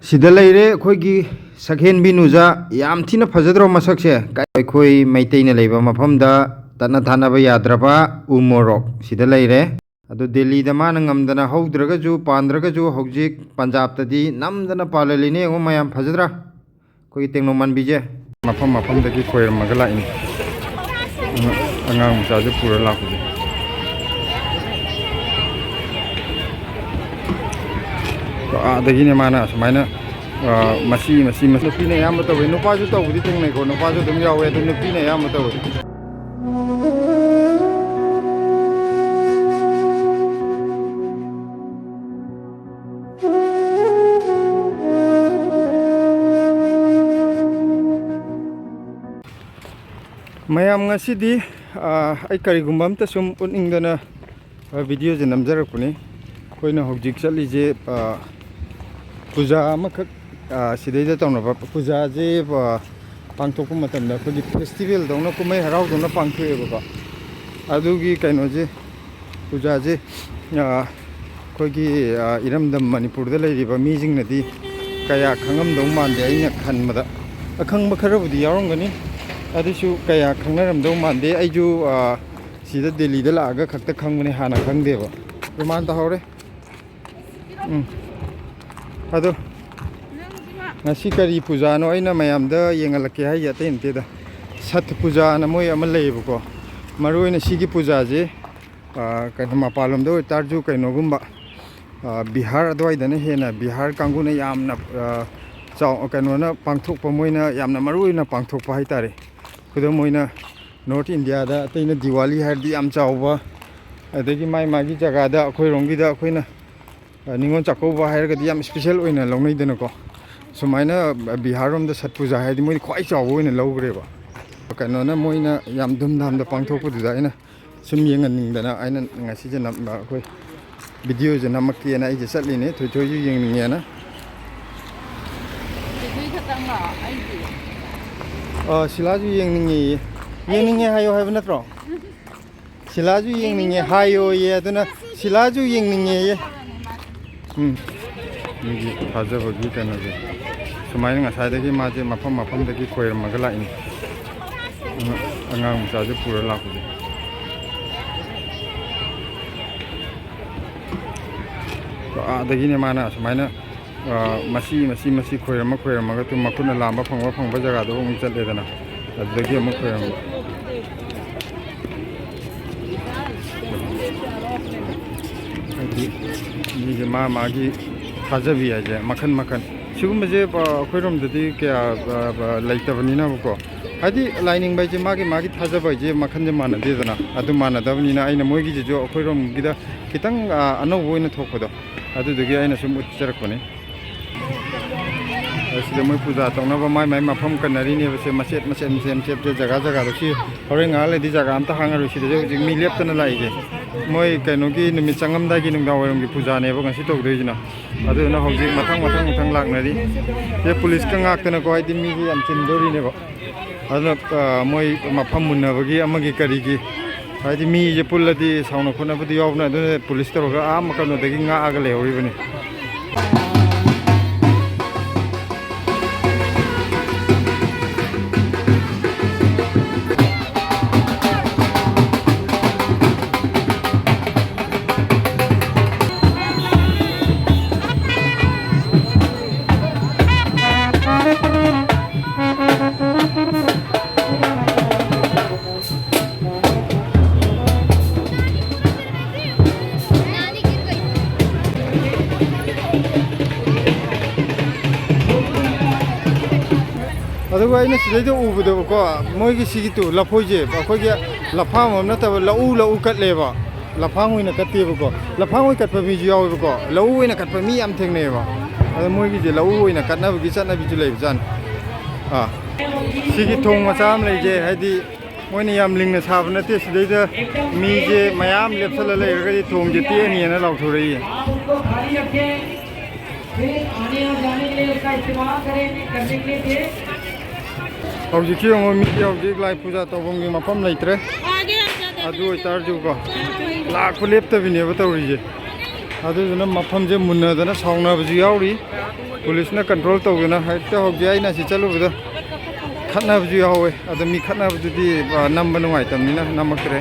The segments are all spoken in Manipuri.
सिदा लेरे अखोइगी सखेन बिनुजा याम थिना फजद्रो मसकसे अखोइ मैतैना लेबा मफमदा तना थानाबा याद्रबा उमोरक सिदा लेरे अदो दिल्ली दा माना ngamdana हौद्रगजु पांद्रगजु हौजिक पंजाब तदी नमदना पाललिने ओ मयाम फजद्रा कोइ टेंगनो मनबीजे मफम मफम दगी कोयरमगा लाइन अंगांग मुचाजु पुरा लाकुजे आदगिने माना समायना मसी नुपीने याम तवे नुपाजु तवबुदि टेंगनाइको नुपाजु दम यावे अदु नुपीने याम तवे ma'am ngasi ai karigumba amta sum uningdana video je namjarakuni koina hojik chali je puja amakak sidaida tawnaba puja je pangthokpa matamda khodi festival dawna kumai harau dawna pangthoeba ko adugi kaino je puja je khogi iramdam manipur da leiriba mijing nadi kaya khangam daw mande aina khanmada akhangba kharabudi yaurangani अदिसु कया खंगरमदौ मानदे आइजु सिदा दिल्ली दा लागा खक्ता खंगने हाना खंगदेबा प्रमाण तहौरे अदो ngasi kari puja no aina mayamda yengalake hai yatente da Chhath Puja na moi ama leibako maroina sigi puja je kanama palom do tarju kaino gumba Bihar adwai dana hena Bihar kanguna yamna chaw kaino na pangthokpa moina yamna maroina pangthokpa hai tare खुदमोइना नॉर्थ इंडिया दा तैना दिवाली हारदी याम चावबा अदगी माइ मागी जगह दा अखोइ रोंगी दा अखोइना निंगोन चाकोबा हारगदी याम स्पेशल ओइना लौनैदनको सुमाइना बिहार रोम दा छठ पूजा हारदी मोइ ख्वाइ चावो ओइना लौग्रेबा कनोना मोइना याम धुमधाम दा पांगथोकपुदुदा आइना सुम येंगनिंगदना आइना ngasi जे नम अखोइ भिडियो जे नमक्केना आइ जे चटलिने थोइ जे येंगनिंगेना सिलाजु येंगनिंगे हायो हाइबा नत्रो सिलाजु येंगनिंगे हायो ये अदुना सिलाजु येंगनिंगे ये मिगी थाजबगी कनजे सुमाइना ngसाइदगी माजे मफम मफमदगी कोयरमगा लाइन अंगांग मुचाजु पुरा लाकुजे आदगिने माना सुमाइना मसी खोयरमगा तु मखुना लांबा फंगबा जगह दो उम चलेदना अदगी अमु खोयरम नि जे मागी थाजबि आजे मखन सिगुमजे खोयरम ददि क्या लाइतबनिना बको हादि लाइनिंग बाइजे मागी थाजबाइजे मखन जे माना देदना अदु माना दबनिना आइना मोइगी जे जो खोयरम गिदा कितंग अनौ ओइना थोकदो अदुदगी आइना सुम उच्चरकने सिदा मोइ पूजा तौनबा माइ मफम कनरिने बसे मसेट जगह दसि हरें गालेदि जगह अमता हांगारु सिदा जे मि लेप्तना लाइजे मोइ कैनोगी निमि चंगमदागी नुंगदावरमगी पूजा नेबो ngasi तौदोइजना अदुना हौजिक मथांग लाकनरि जे पुलिस का गाक्तना को आइदि मिगी याम चिनदोरिनेबो अदुना मोइ मफम मुन्नबगी अमगी करिगी आइदि मि जे पुल्लदि साउना खुनाबदि यावना अदुना पुलिस तौरगा मकनोदगी गाआगा लेहौरिबनि अदुगा आइना सिदैदो उबदोको मोइगी सिगितु लफोइजे अखोइगे लफाम नतबा लऊ कटलेबा लफांग ओइना कटेबको लफांग ओइ कटपा मिजु यावबको लऊ ओइना कटपा मी याम थेंगनेबा अद मोइगी जे लऊ ओइना कटनाबगी चटनाबिजु लेबजान सिगी थोंग मचाम लेजे हाइदि मोइना याम लिंगना साब नते सिदैदा मिजे मयाम लेपसल लेरगदि थोंग जे तेनियना लाउथोरई आने और जाने के लिए उसका इस्तेमाल करने के लिए हौजिकी मिगी हौजिक लाइ पूजा तौबंगी मफम लेत्रे अदु तारजुको लाख लेप्तबिनेबा तौरिजे ꯑꯗꯨꯗꯨꯅ ꯃꯐꯝꯁꯦ ꯃꯨꯟꯅꯗꯅ ꯁꯥꯎꯅꯕꯁꯨ ꯌꯥꯎꯔꯤ ꯄꯨꯂꯤꯁꯅ ꯀꯟꯇ꯭ꯔꯣꯜ ꯇꯧꯗꯅ ꯍꯦꯛꯇ ꯍꯧꯖꯤꯛ ꯑꯩꯅ ꯁꯤ ꯆꯠꯂꯨꯕꯗ ꯈꯠꯅꯕꯁꯨ ꯌꯥꯎꯋꯦ ꯑꯗꯣ ꯃꯤ ꯈꯠꯅꯕꯗꯨꯗꯤ ꯅꯝꯕ ꯅꯨꯡꯉꯥꯏꯇꯕꯅꯤꯅ ꯅꯝꯃꯛꯇ꯭ꯔꯦ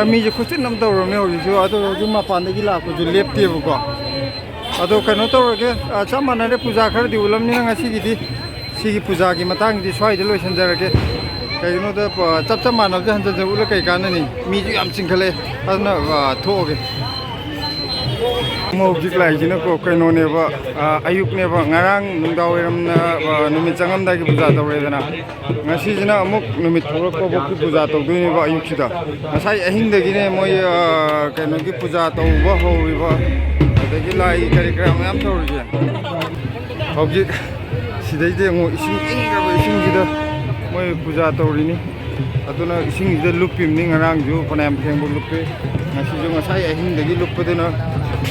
ꯃꯤꯁꯦ ꯈꯨꯆꯤꯟ ꯑꯃ ꯇꯧꯔꯕꯅꯦ ꯍꯧꯖꯤꯛꯁꯨ ꯑꯗꯣ ꯍꯧꯖꯤꯛ ꯃꯄꯥꯟꯗꯒꯤ ꯂꯥꯛꯄꯁꯨ ꯂꯦꯞꯇꯦꯕꯀꯣ ꯑꯗꯣ ꯀꯩꯅꯣ ꯇꯧꯔꯒꯦ ꯆꯞ ꯃꯥꯟꯅꯔꯦ ꯄꯨꯖꯥ ꯈꯔꯗꯤ ꯎꯠꯂꯝꯅꯤꯅ ꯉꯁꯤꯒꯤꯗꯤ ꯁꯤꯒꯤ ꯄꯨꯖꯥꯒꯤ ꯃꯇꯥꯡꯗꯤ ꯁ꯭ꯋꯥꯏꯗ ꯂꯣꯏꯁꯤꯟꯖꯔꯒꯦ ꯀꯩꯒꯤꯅꯣꯗ ꯆꯞ ꯃꯥꯟꯅꯕꯁꯦ ꯍꯟꯖꯟ ꯎꯠꯂ ꯀꯩ ꯀꯥꯟꯅꯅꯤ ꯃꯤꯁꯨ ꯌꯥꯝ ꯆꯤꯡꯈꯠꯂꯛꯑꯦ ꯑꯗꯨꯅ ꯊꯣꯛꯑꯒꯦ ꯍꯧꯖꯤꯛ ꯂꯥꯛꯏꯁꯤꯅꯀꯣ ꯀꯩꯅꯣꯅꯦꯕ ꯑꯌꯨꯛꯅꯦꯕ ꯉꯔꯥꯡ ꯅꯨꯡꯗꯥꯡꯋꯥꯏꯔꯝꯅ ꯅꯨꯃꯤꯠ ꯆꯪꯉꯝꯗꯥꯏꯒꯤ ꯄꯨꯖꯥ ꯇꯧꯔꯦꯗꯅ ꯉꯁꯤꯁꯤꯅ ꯑꯃꯨꯛ ꯅꯨꯃꯤꯠ ꯊꯣꯛꯂꯛꯄꯐꯥꯎꯒꯤ ꯄꯨꯖꯥ ꯇꯧꯗꯣꯏꯅꯦꯕ ꯑꯌꯨꯛꯁꯤꯗ ꯉꯁꯥꯏ ꯑꯍꯤꯡꯗꯒꯤꯅꯦ ꯃꯣꯏ ꯀꯩꯅꯣꯒꯤ ꯄꯨꯖꯥ ꯇꯧꯕ ꯍꯧꯔꯤꯕ ꯑꯗꯒꯤ ꯂꯥꯏ ꯀꯔꯤ ꯀꯔꯥ ꯃꯌꯥꯝ ꯇꯧꯔꯤꯁꯦ ꯍꯧꯖꯤꯛ ꯁꯤꯗꯩꯗꯤ ꯑꯃꯨꯛ ꯏꯁꯤꯡ ꯏꯪꯈ꯭ꯔꯕ ꯏꯁꯤꯡꯁꯤꯗ ꯃꯣꯏ ꯄꯨꯖꯥ ꯇꯧꯔꯤꯅꯤ ꯑꯗꯨꯅ ꯏꯁꯤꯡꯁꯤꯗ ꯂꯨꯞꯄꯤꯕꯅꯤ ꯉꯔꯥꯡꯁꯨ ꯐꯅꯌꯥꯝ ꯊꯦꯡꯕ ꯂꯨꯞꯄꯤ ꯉꯁꯤꯁꯨ ꯉꯁꯥꯏ ꯑꯍꯤꯡꯗꯒꯤ ꯂꯨꯞꯄꯗꯨꯅ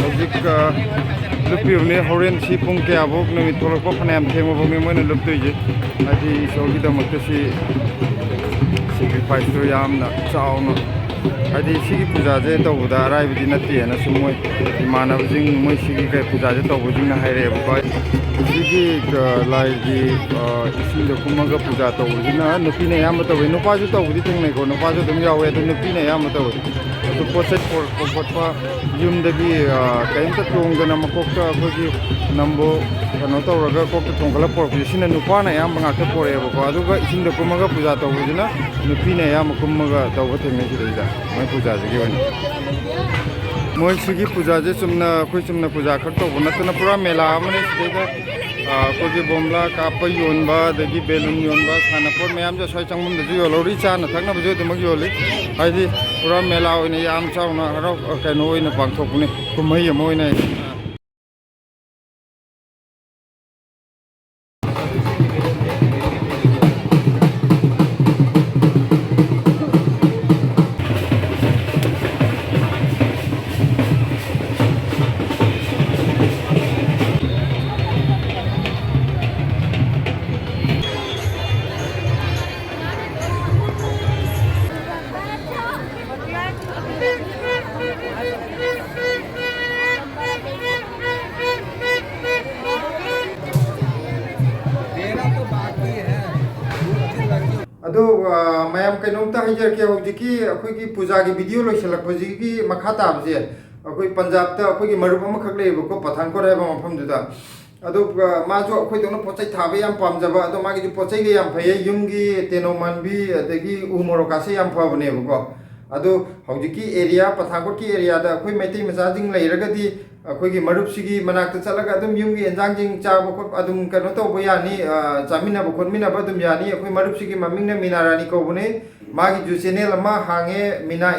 ꯍꯧꯖꯤꯛ ꯂꯨꯞꯄꯤꯕꯅꯤ ꯍꯣꯔꯦꯟ ꯁꯤ ꯄꯨꯡ ꯀꯌꯥꯐꯥꯎ ꯅꯨꯃꯤꯠ ꯊꯣꯛꯂꯛꯄ ꯐꯅꯌꯥꯝ ꯊꯦꯡꯕꯐꯥꯎꯅꯤ ꯃꯣꯏꯅ ꯂꯨꯞꯇꯣꯏꯁꯦ ꯍꯥꯏꯗꯤ ꯏꯁꯣꯔꯒꯤꯗꯃꯛꯇ ꯁꯦꯀ꯭ꯔꯤꯐꯥꯏꯁꯇꯨ ꯌꯥꯝꯅ ꯆꯥꯎꯅ ꯍꯥꯏꯗꯤ ꯁꯤꯒꯤ ꯄꯨꯖꯥꯁꯦ ꯇꯧꯕꯗ ꯑꯔꯥꯏꯕꯗꯤ ꯅꯠꯇꯦꯅ ꯁꯨꯝ ꯃꯣꯏ ꯏꯃꯥꯟꯅꯕꯁꯤꯡ ꯃꯣꯏ ꯁꯤꯒꯤ ꯄꯨꯖꯥꯁꯦ ꯇꯧꯕꯁꯤꯡꯅ ꯍꯥꯏꯔꯛꯑꯦꯕꯀꯣ ꯁꯤꯒꯤ ꯂꯥꯏꯒꯤ ꯏꯁꯤꯡꯗ ꯀꯨꯝꯃꯒ ꯄꯨꯖꯥ ꯇꯧꯕꯁꯤꯅ ꯅꯨꯄꯤꯅ ꯑꯌꯥꯝꯕ ꯇꯧꯋꯤ ꯅꯨꯄꯥꯁꯨ ꯇꯧꯕꯗꯤ ꯊꯦꯡꯅꯩꯀꯣ ꯅꯨꯄꯥꯁꯨ ꯑꯗꯨꯝ ꯌꯥꯎꯋꯦ ꯑꯗꯨ ꯅꯨꯄꯤꯅ ꯑꯌꯥꯝꯕ ꯇꯧꯋꯤ ꯑꯗꯨ ꯄꯣꯠ ꯆꯩ ꯄꯣꯔꯛꯄ ꯈꯣꯠꯄ ꯌꯨꯝꯗꯒꯤ ꯀꯔꯤꯝꯇ ꯇꯣꯡꯗꯅ ꯃꯀꯣꯛꯇ ꯑꯩꯈꯣꯏꯒꯤ ꯅꯝꯕꯨ ꯀꯩꯅꯣ ꯇꯧꯔꯒ ꯀꯣꯛꯇ ꯊꯣꯡꯒꯠꯂꯒ ꯄꯣꯔꯛꯄꯁꯦ ꯁꯤꯅ ꯅꯨꯄꯥꯅ ꯑꯌꯥꯝꯕ ꯉꯥꯛꯇ ꯄꯣꯔꯛꯑꯦꯕꯀோ ꯑꯗꯨꯒ ꯏꯁꯤꯡꯗ ꯀꯨꯝꯃꯒ ꯄꯨꯖꯥ ꯇꯧꯕꯁꯤꯅ ꯅꯨꯄꯤꯅ ꯑꯌꯥꯝꯕ ꯀꯨꯝꯃꯒ ꯇꯧꯕ ꯊꯦꯡꯅꯩ ꯁꯤꯗꯩꯗ ꯃꯣꯏ ꯄꯨꯖꯥꯁꯤꯒꯤ ꯑꯣꯏꯅ ꯃꯣꯏ ꯁꯤꯒꯤ ꯄꯨꯖꯥꯁꯦ ꯆꯨꯝꯅ ꯑꯩꯈꯣꯏ ꯆꯨꯝꯅ ꯄꯨꯖꯥ ꯈꯛ ꯇꯧꯕ ꯅꯠꯇꯅ ꯄꯨꯔꯥ ꯃꯦꯂꯥ ꯑꯃꯅꯦ ꯁꯤꯗꯩꯗ ꯑꯩꯈꯣꯏꯒꯤ ꯕꯣꯝꯕ꯭ꯂꯥ ꯀꯥꯞꯄ ꯌꯣꯟꯕ ꯑꯗꯒꯤ ꯕꯦꯂꯨꯟ ꯌꯣꯟꯕ ꯁꯥꯟꯅꯄꯣꯠ ꯃꯌꯥꯝꯁꯨ ꯑꯁ꯭ꯋꯥꯏ ꯆꯪꯐꯝꯗꯁꯨ ꯌꯣꯜꯍꯧꯔꯤ ꯆꯥꯅ ꯊꯛꯅꯕꯁꯨ ꯑꯗꯨꯃꯛ ꯌꯣꯜꯂꯤ ꯍꯥꯏꯗꯤ ꯄꯨꯔꯥ ꯃꯦꯂꯥ ꯑꯣꯏꯅ ꯌꯥꯝ ꯆꯥꯎꯅ ꯍꯔꯥꯎ ꯀꯩꯅꯣ ꯑꯣꯏꯅ ꯄꯥꯡꯊꯣꯛꯄꯅꯦ ꯀꯨꯝꯍꯩ ꯑꯃ ꯑꯣꯏꯅ ꯑꯗꯣ ꯃꯌꯥꯝ ꯀꯩꯅꯣꯝꯇ ꯍꯥꯏꯖꯔꯛꯀꯦ ꯍꯧꯖꯤꯛꯀꯤ ꯑꯩꯈꯣꯏꯒꯤ ꯄꯨꯖꯥꯒꯤ ꯚꯤꯗꯤꯑꯣ ꯂꯣꯏꯁꯤꯜꯂꯛꯄꯁꯤꯒꯤ ꯃꯈꯥ ꯇꯥꯕꯁꯦ ꯑꯩꯈꯣꯏ ꯄꯟꯖꯥꯕꯇ ꯑꯩꯈꯣꯏꯒꯤ ꯃꯔꯨꯞ ꯑꯃꯈꯛ ꯂꯩꯌꯦꯕꯀꯣ ꯄꯊꯥꯟꯀꯣꯠ ꯍꯥꯏꯕ ꯃꯐꯝꯗꯨꯗ ꯑꯗꯣ ꯃꯥꯁꯨ ꯑꯩꯈꯣꯏꯗꯧꯅ ꯄꯣꯠ ꯆꯩ ꯊꯥꯕ ꯌꯥꯝ ꯄꯥꯝꯖꯕ ꯑꯗꯣ ꯃꯥꯒꯤꯁꯨ ꯄꯣꯠ ꯆꯩꯒ ꯌꯥꯝ ꯐꯩꯌꯦ ꯌꯨꯝꯒꯤ ꯇꯦꯅꯧ ꯃꯥꯟꯕꯤ ꯑꯗꯒꯤ ꯎꯃꯣꯔꯣꯛꯀꯥꯁꯦ ꯌꯥꯝ ꯐꯕꯅꯦꯕꯀꯣ ꯑꯗꯣ ꯍꯧꯖꯤꯛꯀꯤ ꯑꯦꯔꯤꯌꯥ ꯄꯊꯥꯟꯀꯣꯠꯀꯤ ꯑꯦꯔꯤꯌꯥꯗ ꯑꯩꯈꯣꯏ ꯃꯩꯇꯩ ꯃꯆꯥꯁꯤꯡ ꯂꯩꯔꯒꯗꯤ ꯑꯩꯈꯣꯏꯒꯤ ꯃꯔꯨꯞꯁꯤꯒꯤ ꯃꯅꯥꯛꯇ ꯆꯠꯂꯒ ꯑꯗꯨꯝ ꯌꯨꯝꯒꯤ ꯑꯦꯟꯖꯥꯡꯁꯤꯡ ꯆꯥꯕ ꯈꯣꯠꯄ ꯑꯗꯨꯝ ꯀꯩꯅꯣ ꯇꯧꯕ ꯌꯥꯅꯤ ꯆꯥꯃꯤꯟꯅꯕ ꯈꯣꯠꯃꯤꯟꯅꯕ ꯑꯗꯨم ꯌꯥꯅꯤ ꯑꯩꯈꯣꯏ ꯃꯔꯨꯞꯁꯤꯒꯤ ꯃꯃꯤꯡꯅ ꯃꯤꯅꯥꯔꯥꯅꯤ ꯀꯧꯕꯅꯦ ꯃꯥꯒꯤꯁꯨ ꯆꯦꯅꯦꯜ ꯑꯃ ꯍꯥꯡꯉꯦ ꯃꯤꯅꯥ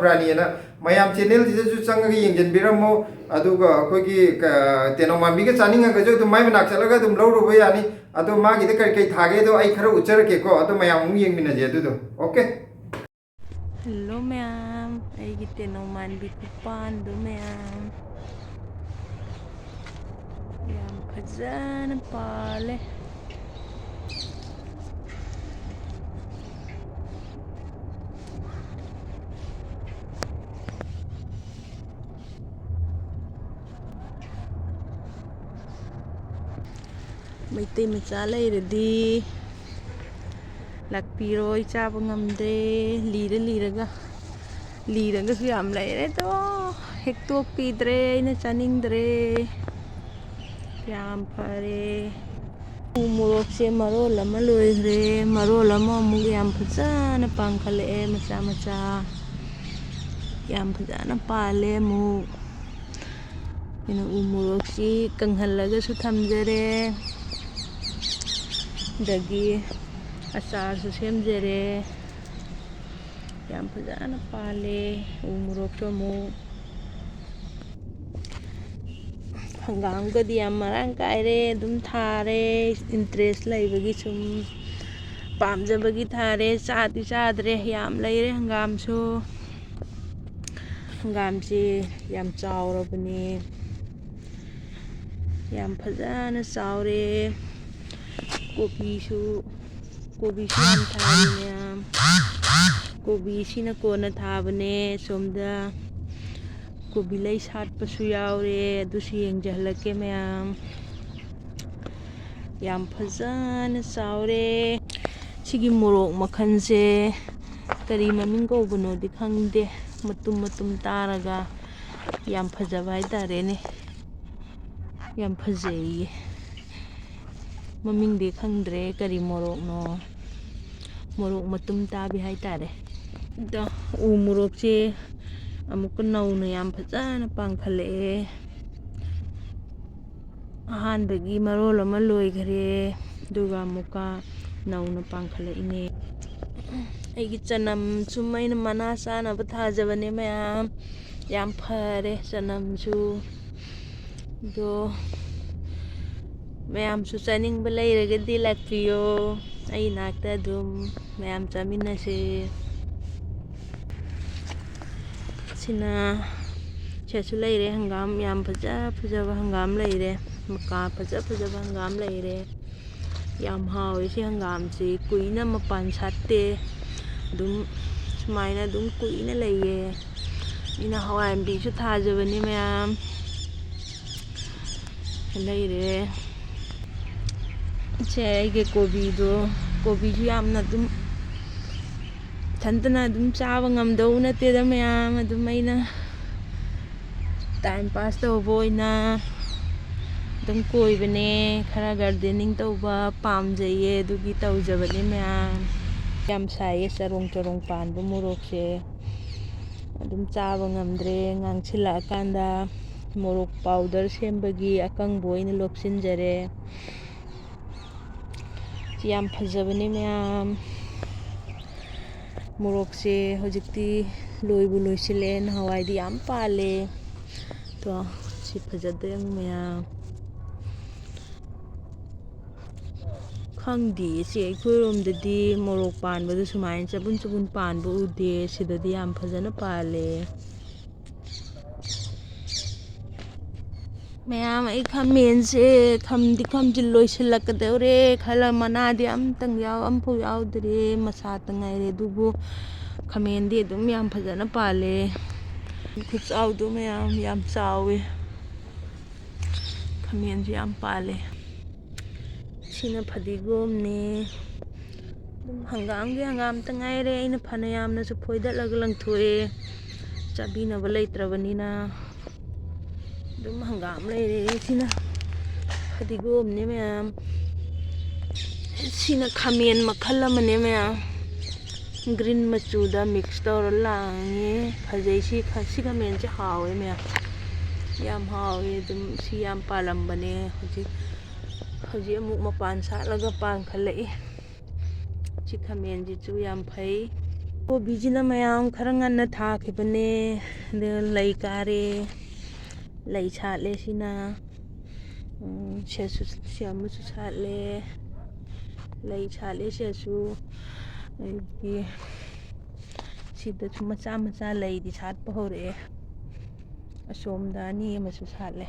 @rani ꯑꯅ ꯃꯌꯥꯝ ꯆꯦꯅꯦꯜꯁꯤꯗꯁꯨ ꯆꯪꯉꯒ ꯌꯦꯡꯁꯤꯟꯕꯤꯔꯝꯃꯣ ꯑꯗꯨꯒ ꯑꯩꯈꯣꯏꯒꯤ ꯇꯦꯅꯧ ꯃꯥꯟꯕꯤꯒ ꯆꯥꯅꯤꯡꯉꯒꯁꯨ ꯑꯗꯨꯝ ꯃꯥꯏ ꯃꯅꯥꯛ ꯆꯠꯂꯒ ꯑꯗꯨꯝ ꯂꯧꯔꯨꯕ ꯌꯥꯅꯤ ꯑꯗꯣ ꯃꯥꯒꯤꯗ ꯀꯔꯤ ꯀꯔꯤ ꯊꯥꯒꯦꯗꯣ ꯑꯩ ꯈꯔ ꯎꯠꯆꯔꯛꯀꯦꯀꯣ ꯑꯗꯣ ꯃꯌꯥꯝ ꯑꯃꯨꯛ ꯌꯦꯡꯃꯤꯟꯅꯁꯦ ꯑꯗꯨꯗꯣ ꯑꯣꯀꯦ ꯍꯦꯜꯂꯣ ꯃꯌꯥꯝ ꯑꯩꯒꯤ ꯇꯦꯅꯧ ꯃꯥꯟꯕꯤ ꯈꯨꯄꯥꯟꯗꯨ ꯃꯌꯥꯝ ꯌꯥꯝ ꯐꯖꯅ ꯄꯥꯜꯂꯦ ꯃꯩꯇꯩ ꯃꯆꯥ ꯂꯩꯔꯗꯤ ꯂꯥꯛꯄꯤꯔꯣꯏ ꯆꯥꯕ ꯉꯝꯗꯦ ꯂꯤꯔꯒꯁꯨ ꯌꯥꯝ ꯂꯩꯔꯦ ꯑꯗꯣ ꯍꯦꯛꯇꯣꯛꯄꯤꯗ꯭ꯔꯦ ꯑꯩꯅ ꯆꯥꯅꯤꯡꯗ꯭ꯔꯦ ꯌꯥꯝ ꯐꯔꯦ ꯎ ꯃꯣꯔꯣꯛꯁꯦ ꯃꯔꯣꯜ ꯑꯃ ꯂꯣꯏꯈ꯭ꯔꯦ ꯃꯔꯣꯜ ꯑꯃ ꯑꯃꯨꯛ ꯌꯥꯝ ꯐꯖꯅ ꯄꯥꯡꯈꯠꯂꯛꯑꯦ ꯃꯆꯥ ꯃꯆꯥ ꯌꯥꯝ ꯐꯖꯅ ꯄꯥꯜꯂꯦ ꯑꯃꯨꯛ ꯑꯩꯅ ꯎ ꯃꯣꯔꯣꯛꯁꯤ ꯀꯪꯍꯜꯂꯒꯁꯨ ꯊꯝꯖꯔꯦ ꯑꯗꯒꯤ ꯑꯆꯥꯔꯁꯨ ꯁꯦꯝꯖꯔꯦ ꯌꯥꯝ ꯐꯖꯅ ꯄꯥꯜꯂꯦ ꯎ ꯃꯣꯔꯣꯛꯁꯨ ꯑꯃꯨꯛ ꯍꯪꯒꯥꯝꯒꯗꯤ ꯌꯥꯝ ꯃꯔꯥꯡ ꯀꯥꯏꯔꯦ ꯑꯗꯨꯝ ꯊꯥꯔꯦ ꯏꯟꯇꯔꯦꯁ ꯂꯩꯕꯒꯤ ꯁꯨꯝ ꯄꯥꯝꯖꯕꯒꯤ ꯊꯥꯔꯦ ꯆꯥꯗꯤ ꯆꯥꯗ꯭ꯔꯦ ꯌꯥꯝ ꯂꯩꯔꯦ ꯍꯪꯒꯥꯝꯁꯨ ꯍꯪꯒꯥꯝꯁꯤ ꯌꯥꯝ ꯆꯥꯎꯔꯕꯅꯦ ꯌꯥꯝ ꯐꯖꯅ ꯆꯥꯎꯔꯦ ꯀꯣꯕꯤꯁꯨ ꯌꯥꯝ ꯊꯥꯔꯤ ꯃꯌꯥꯝ ꯀꯣꯕꯤꯁꯤꯅ ꯀꯣꯟꯅ ꯊꯥꯕꯅꯦ ꯁꯣꯝꯗ ꯀꯣꯕꯤ ꯂꯩ ꯁꯥꯠꯄꯁꯨ ꯌꯥꯎꯔꯦ ꯑꯗꯨꯁꯨ ꯌꯦꯡꯖꯍꯜꯂꯛꯀꯦ ꯃꯌꯥꯝ ꯌꯥꯝ ꯐꯖꯅ ꯆꯥꯎꯔꯦ ꯁꯤꯒꯤ ꯃꯣꯔꯣꯛ ꯃꯈꯜꯁꯦ ꯀꯔꯤ ꯃꯃꯤꯡ ꯀꯧꯕꯅꯣꯗꯤ ꯈꯪꯗꯦ ꯃꯇꯨꯝ ꯃꯇꯨꯝ ꯇꯥꯔꯒ ꯌꯥꯝ ꯐꯖꯕ ꯍꯥꯏꯇꯥꯔꯦꯅꯦ ꯌꯥꯝ ꯐꯖꯩꯌꯦ ꯃꯃꯤꯡꯗꯤ ꯈꯪꯗ꯭ꯔꯦ ꯀꯔꯤ ꯃꯣꯔꯣꯛꯅꯣ ꯃꯣꯔꯣꯛ ꯃꯇꯨꯝ ꯇꯥꯕꯤ ꯍꯥꯏꯇꯥꯔꯦ ꯑꯗꯣ ꯎ ꯃꯣꯔꯣꯛꯁꯦ ꯑꯃꯨꯛꯀ ꯅꯧꯅ ꯌꯥꯝ ꯐꯖꯅ ꯄꯥꯡꯈꯠꯂꯛꯑꯦ ꯑꯍꯥꯟꯕꯒꯤ ꯃꯔꯣꯜ ꯑꯃ ꯂꯣꯏꯈꯔꯦ ꯑꯗꯨꯒ ꯑꯃꯨꯛꯀ ꯅꯧꯅ ꯄꯥꯡꯈꯠꯂꯛꯏꯅꯦ ꯑꯩꯒꯤ ꯆꯅꯝ ꯁꯨꯝ ꯑꯩꯅ ꯃꯅꯥ ꯆꯥꯅꯕ ꯊꯥꯖꯕꯅꯦ ꯃꯌꯥꯝ ꯌꯥꯝ ꯐꯔꯦ ꯆꯅꯝꯁꯨ ꯑꯗꯣ ꯃꯌꯥꯝꯁꯨ ꯆꯥꯅꯤꯡꯕ ꯂꯩꯔꯒꯗꯤ ꯂꯥꯛꯄꯤꯌꯣ ꯑꯩ ꯅꯥꯛꯇ ꯑꯗꯨꯝ ꯃꯌꯥꯝ ꯆꯥꯃꯤꯟꯅꯁꯦ ꯁꯤꯅ ꯁꯤꯁꯨ ꯂꯩꯔꯦ ꯍꯪꯒꯥꯝ ꯌꯥꯝ ꯐꯖꯕ ꯍꯪꯒꯥꯝ ꯂꯩꯔꯦ ꯃꯀꯥ ꯐꯖꯕ ꯍꯪꯒꯥꯝ ꯂꯩꯔꯦ ꯌꯥꯝ ꯍꯥꯎꯋꯦ ꯁꯤ ꯍꯪꯒꯥꯝꯁꯤ ꯀꯨꯏꯅ ꯃꯄꯥꯟ ꯁꯥꯠꯇꯦ ꯑꯗꯨꯝ ꯁꯨꯃꯥꯏꯅ ꯑꯗꯨꯝ ꯀꯨꯏꯅ ꯂꯩꯌꯦ ꯑꯩꯅ ꯍꯋꯥꯏꯟꯕꯤꯁꯨ ꯊꯥꯖꯕꯅꯤ ꯃꯌꯥꯝ ꯂꯩꯔꯦ ꯁꯦ ꯑꯩꯒꯤ ꯀꯣꯕꯤꯁꯨ ꯌꯥꯝꯅ ꯑꯗꯨꯝ ꯏꯊꯟꯇꯅ ꯑꯗꯨꯝ ꯆꯥꯕ ꯉꯝꯗꯧ ꯅꯠꯇꯦꯗ ꯃꯌꯥꯝ ꯑꯗꯨꯝ ꯑꯩꯅ ꯇꯥꯏꯝ ꯄꯥꯁ ꯇꯧꯕ ꯑꯣꯏꯅ ꯑꯗꯨꯝ ꯀꯣꯏꯕꯅꯦ ꯈꯔ ꯒꯥꯔꯗꯦꯅꯤꯡ ꯇꯧꯕ ꯄꯥꯝꯖꯩꯌꯦ ꯑꯗꯨꯒꯤ ꯇꯧꯖꯕꯅꯦ ꯃꯌꯥꯝ ꯌꯥꯝ ꯁꯥꯏꯌꯦ ꯆꯔꯣꯡ ꯄꯥꯟꯕ ꯃꯣꯔꯣꯛꯁꯦ ꯑꯗꯨꯝ ꯆꯥꯕ ꯉꯝꯗ꯭ꯔꯦ ꯉꯥꯡꯁꯤꯜꯂꯛꯑꯀꯥꯟꯗ ꯃꯣꯔꯣꯛ ꯄꯥꯎꯗꯔ ꯁꯦꯝꯕꯒꯤ ꯑꯀꯪꯕ ꯑꯣꯏꯅ ꯂꯣꯞꯁꯤꯟꯖꯔꯦ ꯌꯥꯝ ꯐꯖꯕꯅꯦ ꯃꯌꯥꯝ ꯃꯣꯔꯣꯛꯁꯦ ꯍꯧꯖꯤꯛꯇꯤ ꯂꯣꯏꯕꯨ ꯂꯣꯏꯁꯤꯜꯂꯛꯑꯦ ꯅꯍꯥꯟꯋꯥꯏꯗꯤ ꯌꯥꯝ ꯄꯥꯜꯂꯦ ꯑꯗꯣ ꯁꯤ ꯐꯖꯗꯦ ꯃꯌꯥꯝ ꯈꯪꯗꯦ ꯁꯤ ꯑꯩꯈꯣꯏꯔꯣꯝꯗꯗꯤ ꯃꯣꯔꯣꯛ ꯄꯥꯟꯕꯗ ꯁꯨꯃꯥꯏꯅ ꯆꯕꯨꯟ ꯄꯥꯟꯕ ꯎꯗꯦ ꯁꯤꯗꯗꯤ ꯌꯥꯝ ꯐꯖꯅ ꯄꯥꯜꯂꯦ ꯃꯌꯥꯝ ꯑꯩ ꯈꯥꯃꯦꯟꯁꯦ ꯈꯝꯖꯤꯜ ꯂꯣꯏꯁꯤꯜꯂꯛꯀꯗꯧꯔꯦ ꯈꯔ ꯃꯅꯥꯗꯤ ꯑꯝꯐꯥꯎ ꯌꯥꯎꯗ꯭ꯔꯦ ꯃꯁꯥꯇ ꯉꯥꯏꯔꯦ ꯑꯗꯨꯕꯨ ꯈꯥꯃꯦꯟꯗꯤ ꯑꯗꯨꯝ ꯌꯥꯝ ꯐꯖꯅ ꯄꯥꯜꯂꯦ ꯈꯨꯠꯆꯥꯎꯗꯣ ꯃꯌꯥꯝ ꯌꯥꯝ ꯆꯥꯎꯋꯦ ꯈꯥꯃꯦꯟꯁꯨ ꯌꯥꯝ ꯄꯥꯜꯂꯦ ꯁꯤꯅ ꯐꯗꯤꯒꯣꯝꯅꯦ ꯑꯗꯨꯝ ꯍꯪꯒꯥꯝꯇ ꯉꯥꯏꯔꯦ ꯑꯩꯅ ꯐꯅ ꯌꯥꯝꯅꯁꯨ ꯐꯣꯏꯗꯠꯂꯒ ꯂꯪꯊꯣꯛꯑꯦ ꯆꯥꯕꯤꯅꯕ ꯂꯩꯇ꯭ꯔꯕꯅꯤꯅ ꯑꯗꯨꯝ ꯍꯪꯒꯥꯝ ꯂꯩꯔꯦ ꯁꯤꯅ ꯐꯗꯤꯒꯣꯝꯅꯦ ꯃꯌꯥꯝ ꯁꯤꯅ ꯈꯥꯃꯦꯟ ꯃꯈꯜ ꯑꯃꯅꯦ ꯃꯌꯥꯝ ꯒ꯭ꯔꯤꯟ ꯃꯆꯨꯗ ꯃꯤꯛꯁ ꯇꯧꯔ ꯂꯥꯡꯉꯦ ꯐꯖꯩ ꯁꯤ ꯈꯥꯃꯦꯟꯁꯦ ꯍꯥꯎꯋꯦ ꯃꯌꯥꯝ ꯌꯥꯝ ꯍꯥꯎꯋꯦ ꯑꯗꯨꯝ ꯁꯤ ꯌꯥꯝ ꯄꯥꯜꯂꯝꯕꯅꯦ ꯍꯧꯖꯤꯛ ꯑꯃꯨꯛ ಮಪಾನ್ ꯁꯥꯠꯂꯒ ꯄꯥꯟꯈꯠꯂꯛꯏ ꯁꯤ ꯈꯥꯃꯦꯟꯁꯤꯁꯨ ꯌꯥꯝ ꯐꯩ ꯀꯣꯕꯤꯁꯤꯅ ꯃꯌꯥꯝ ꯈꯔ ꯉꯟꯅ ꯊꯥꯈꯤꯕꯅꯦ ꯑꯗꯨꯒ ꯂꯩ ꯀꯥꯔꯦ ꯂꯩ ꯁꯥꯠꯂꯦ ꯁꯤꯅ ꯁꯤ ꯑꯃꯁꯨ ꯁꯥꯠꯂꯦ ꯂꯩ ꯁꯥꯠꯂꯦ ꯁꯤꯁꯨ ꯑꯗꯒꯤ ꯁꯤꯗꯁꯨ ꯃꯆꯥ ꯂꯩꯗꯤ ꯁꯥꯠꯄ ꯍꯧꯔꯛꯑꯦ ꯑꯁꯣꯝꯗ ꯑꯅꯤ ꯑꯃꯁꯨ ꯁꯥꯠꯂꯦ